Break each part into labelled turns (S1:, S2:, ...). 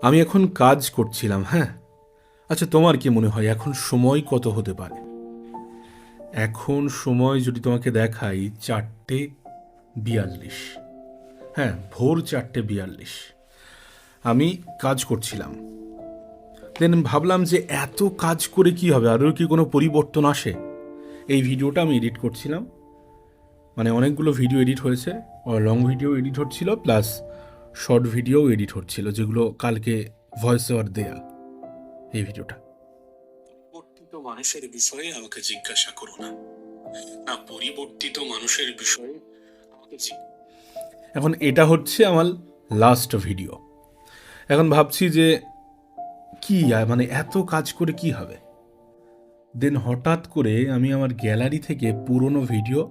S1: আমি এখন কাজ করছিলাম। হ্যাঁ, আচ্ছা, তোমার কি মনে হয় এখন সময় কত হতে পারে? এখন সময় যদি তোমাকে দেখাই 4:42। হ্যাঁ, ভোর 4:42। আমি কাজ করছিলাম। দেন ভাবলাম যে এত কাজ করে কি হবে, আরও কি কোনো পরিবর্তন আসে? এই ভিডিওটা আমি এডিট করছিলাম, মানে অনেকগুলো ভিডিও এডিট হয়েছে, লং ভিডিও এডিট হচ্ছিল, প্লাস শর্ট ভিডিও এডিট হচ্ছিল, যেগুলো কালকে ভয়েস ওভার দেয়া। এই ভিডিওটা পরিবর্তিত মানুষের বিষয়ে আমাকে জিজ্ঞাসা করো না, না পরিবর্তিত মানুষের বিষয়ে আমাকে এখন এটা হচ্ছে আমার লাস্ট ভিডিও। এখন ভাবছি যে কি মানে এত কাজ করে কি হবে। দেন হঠাৎ করে আমি আমার গ্যালারি থেকে পুরনো ভিডিও,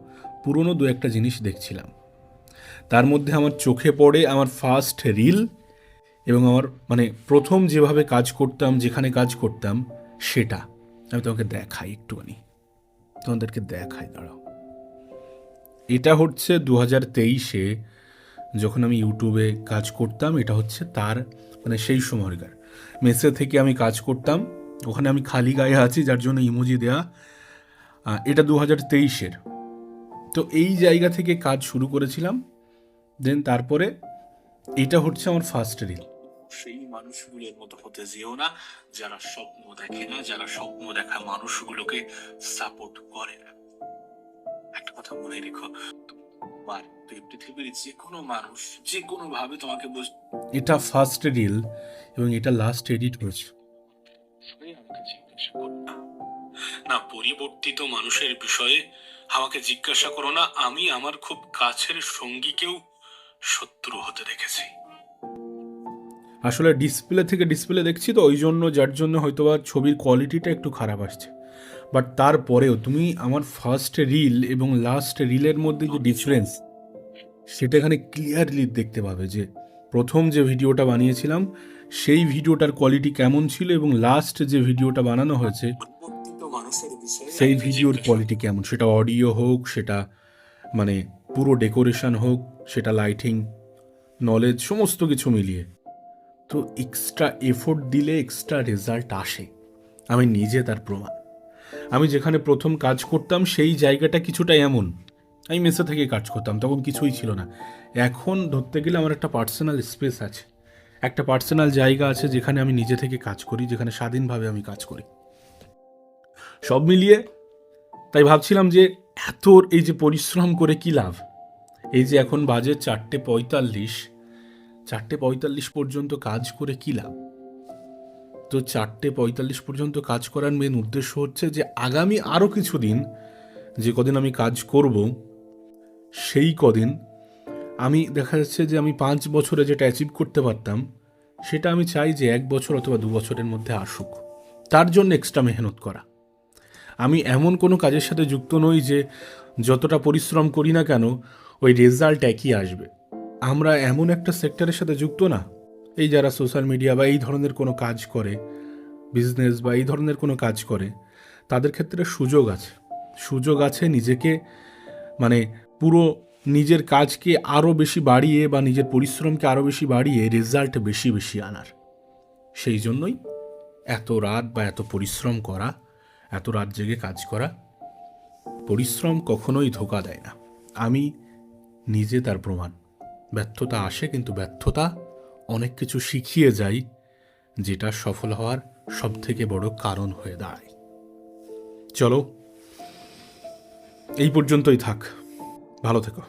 S1: পুরনো দু একটা জিনিস দেখছিলাম। তার মধ্যে আমার চোখে পড়ে আমার ফার্স্ট রিল এবং আমার মানে প্রথম যেভাবে কাজ করতাম, যেখানে কাজ করতাম, সেটা আমি তোমাকে দেখাই একটুখানি, তোমাদেরকে দেখাই, দাঁড়াও। এটা হচ্ছে 2023-এ যখন আমি ইউটিউবে কাজ করতাম। এটা হচ্ছে তার মানে সেই সময়কার মেসে থেকে আমি কাজ করতাম। ওখানে আমি খালি গায়ে আছি, যার জন্য ইমোজি দেয়া। এটা 2023-এর। তো এই জায়গা থেকে কাজ শুরু করেছিলাম। দেন তারপরে এটা হচ্ছে আমার ফার্স্ট রিল। সেই মানুষগুলোর মতো হতে যেও না যারা স্বপ্ন দেখে না, যারা স্বপ্ন দেখা মানুষগুলোকে সাপোর্ট করে না। একটা কথা মনে রেখো, পৃথিবীর যে কোনো মানুষ যে কোনো ভাবে তোমাকে এটা ফার্স্ট রিল এবং এটা লাস্ট এডিট হয়েছে। আমাকে জিজ্ঞাসা করো না, না পরিবর্তিত মানুষের বিষয়ে আমাকে জিজ্ঞাসা করো না। আমি আমার খুব কাছের সঙ্গীকেও শত্রু হতে দেখেছি। আসলে ডিসপ্লে দেখছি তো, ওই জন্য, যার জন্য হয়তো বা ছবির কোয়ালিটিটা একটু খারাপ আসছে। বাট তারপরেও তুমি আমার ফার্স্ট রিল এবং লাস্ট রিলের মধ্যে যে ডিফারেন্স, সেটা এখানে ক্লিয়ারলি দেখতে পাবে যে প্রথম যে ভিডিওটা বানিয়েছিলাম সেই ভিডিওটার কোয়ালিটি কেমন ছিল এবং লাস্ট যে ভিডিওটা বানানো হয়েছে সেই ভিডিওর কোয়ালিটি কেমন। সেটা অডিও হোক, সেটা মানে পুরো ডেকোরেশন হোক, সেটা লাইটিং, নলেজ, সমস্ত কিছু মিলিয়ে। তো এক্সট্রা এফোর্ট দিলে এক্সট্রা রেজাল্ট আসে, আমি নিজে তার প্রমাণ। আমি যেখানে প্রথম কাজ করতাম সেই জায়গাটা কিছুটা এমন, আমি মেসে থেকে কাজ করতাম, তখন কিছুই ছিল না। এখন ধরতে গেলে আমার একটা পার্সোনাল স্পেস আছে, একটা পার্সোনাল জায়গা আছে যেখানে আমি নিজে থেকে কাজ করি, যেখানে স্বাধীনভাবে আমি কাজ করি। সব মিলিয়ে তাই ভাবছিলাম যে এত এই যে পরিশ্রম করে কি লাভ। এই যে এখন বাজে 4:45, 4:45 পর্যন্ত কাজ করে কি লাভ। তো 4:45 পর্যন্ত কাজ করার মেন উদ্দেশ্য হচ্ছে যে আগামী আরও কিছুদিন, যে কদিন আমি কাজ করব, সেই কদিন আমি দেখা যাচ্ছে যে আমি 5 বছরে যেটা অ্যাচিভ করতে পারতাম, সেটা আমি চাই যে 1 বছর অথবা 2 বছরের মধ্যে আসুক। তার জন্য এক্সট্রা মেহনত করা। আমি এমন কোনো কাজের সাথে যুক্ত নই যে যতটা পরিশ্রম করি না কেন ওই রেজাল্ট একই আসবে। আমরা এমন একটা সেক্টরের সাথে যুক্ত না, এই যারা সোশ্যাল মিডিয়া বা এই ধরনের কোনো কাজ করে, বিজনেস বা এই ধরনের কোনো কাজ করে, তাদের ক্ষেত্রে সুযোগ আছে নিজেকে মানে পুরো নিজের কাজকে আরও বেশি বাড়িয়ে বা নিজের পরিশ্রমকে আরও বেশি বাড়িয়ে রেজাল্ট বেশি বেশি আনার। সেই জন্যই এত রাত বা এত পরিশ্রম করা, এত রাত জেগে কাজ করা। পরিশ্রম কখনোই ধোঁকা দেয় না, আমি নিজে তার প্রমাণ। ব্যর্থতা আসে, কিন্তু ব্যর্থতা অনেক কিছু শিখিয়ে যায়, যেটা সফল হওয়ার সবথেকে বড় কারণ হয়ে দাঁড়ায়। চলো এই পর্যন্তই থাক, ভালো থেকো।